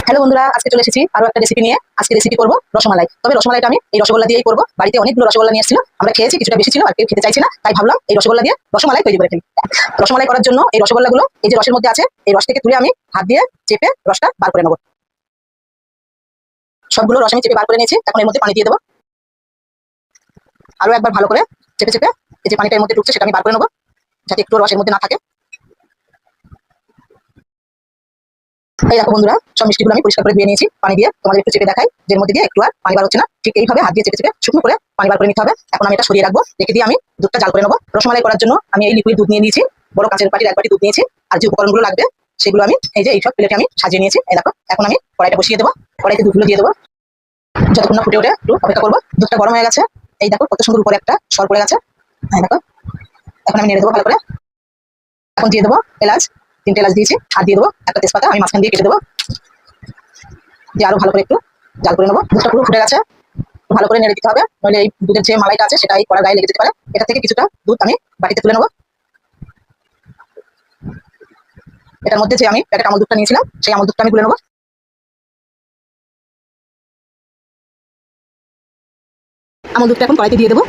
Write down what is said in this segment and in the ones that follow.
Hello বন্ধুরা, আজকে চলে এসেছি আরো একটা রেসিপি নিয়ে। আজকে রেসিপি করবো রসমালাই। তবে রসমালাইটা আমি এই রসগোল্লা দিয়েই করবো। বাড়িতে অনেকগুলো রসগোল্লা নিয়ে এসেছিল, আমরা খেয়েছি, কিছুটা বেশি ছিল আর কেউ খেতে চাইছে না, তাই ভাবলাম এই রসগোল্লা দিয়ে রসমালাই তৈরি করে ফেলি। রসমালাই করার জন্য এই রসগোল্লাগুলো এই যে রসের মধ্যে আছে, এই রস থেকে তুলে আমি হাত দিয়ে চেপে রসটা বার করে নেবো। সবগুলো রস আমি চেপে বার করে নিয়েছি। এখন এর মধ্যে পানি দিয়ে দেবো। আরো একবার ভালো করে চেপে চেপে এই যে পানিটা এর মধ্যে ঢুকছে সেটা আমি বার করে নেবো, যাতে একটু রসের মধ্যে না থাকে। এই দেখো বন্ধুরা, সব মিষ্টিগুলো আমি পরিষ্কার করে ধুয়ে নিয়েছি পানি দিয়ে। তোমাদের একটু চেপে দেখাই, যে মধ্যে দিয়ে একটু আর পানি বার হচ্ছে না। ঠিক এইভাবে হাত দিয়ে চেপে চেপে শুকনো করে পানি বার করে নিতে হবে। এখন আমি এটা সরিয়ে রাখবো, রেখে দিয়ে আমি দুধটা জাল করে নেবো। রসমালাই করার জন্য আমি এই লিকুইড দুধ নিয়ে নিয়েছি, বড় কাঁচের বাটির এক বাটি দুধ নিয়েছি। আর যে উপকরণগুলো লাগবে সেগুলো আমি এই যে এইসব প্লেটে আমি সাজিয়ে নিয়েছি। এই দেখো, এখন আমি কড়াইটা বসিয়ে দেবো, কড়াইতে দুধগুলো দিয়ে দেবো। যতক্ষণ না ফুটে ওঠে একটু অপেক্ষা করবো। দুধটা গরম হয়ে গেছে, এই দেখো কত সুন্দর উপরে একটা সর পড়ে গেছে। এই দেখো, এখন আমি নেড়ে দেবো ভালো করে। এখন দিয়ে দেবো এলাচ, 3টে এলাচ দিয়েছি। আর দিয়ে দেবো একটা তেজপাতা, আমি মাঝখান দিয়ে কেটে দেবো। দিয়ে আরো ভালো করে একটু জাল করে নেবো। দুধটা পুরো ফুটে গেছে, ভালো করে নেড়ে দিতে হবে, নইলে এই দুধের যে মালাইটা আছে সেটা এই কড়ার গায়ে লেগে যেতে পারে। এটা থেকে কিছুটা দুধ আমি বাটিতে তুলে নেবো। এটার মধ্যে যে আমি প্যাকেট আমল দুধটা নিয়েছিলাম সেই আমল দুধটা আমি তুলে নেবো। আমল দুধটা এখন কড়াইতে দিয়ে দেবো,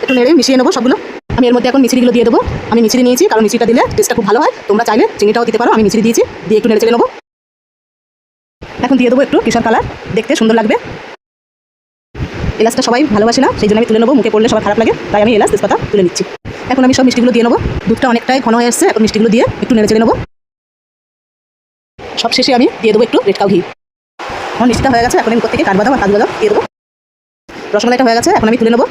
একটু নেড়ে মিশিয়ে নেবো সবগুলো। আমি এর মধ্যে এখন মিশ্রিগুলো দিয়ে দেবো। আমি মিশ্রি নিয়েছি, কারণ মিশ্রিটা দিলে টেস্টটা খুব ভালো হয়। তোমরা চাইলে চিনিটাও দিতে পারো, আমি মিশ্রি দিয়েছি। দিয়ে একটু নেড়ে চেড়ে নেবো। এখন দিয়ে দেবো একটু কেশর কালার, দেখতে সুন্দর লাগবে। এলাচটা সবাই ভালোবাসে না, সেই জন্য আমি তুলে নেবো, মুখে পড়লে সবার খারাপ লাগে, তাই আমি এলাচ তেজপাতা তুলে নিচ্ছি। এখন আমি সব মিষ্টিগুলো দিয়ে নেবো। দুধটা অনেকটাই ঘন হয়ে এসছে, এখন মিষ্টিগুলো দিয়ে একটু নেড়ে চেড়ে নেবো। সব শেষে আমি দিয়ে দেবো একটু রেড কাউ ঘি। আমার মিষ্টিটা হয়ে গেছে, এখন আমি প্রত্যেকে কাঠবাদাম আর কাজু বাদাম দিয়ে দেবো। রসমালাইটা হয়ে গেছে, এখন আমি তুলে নেবো।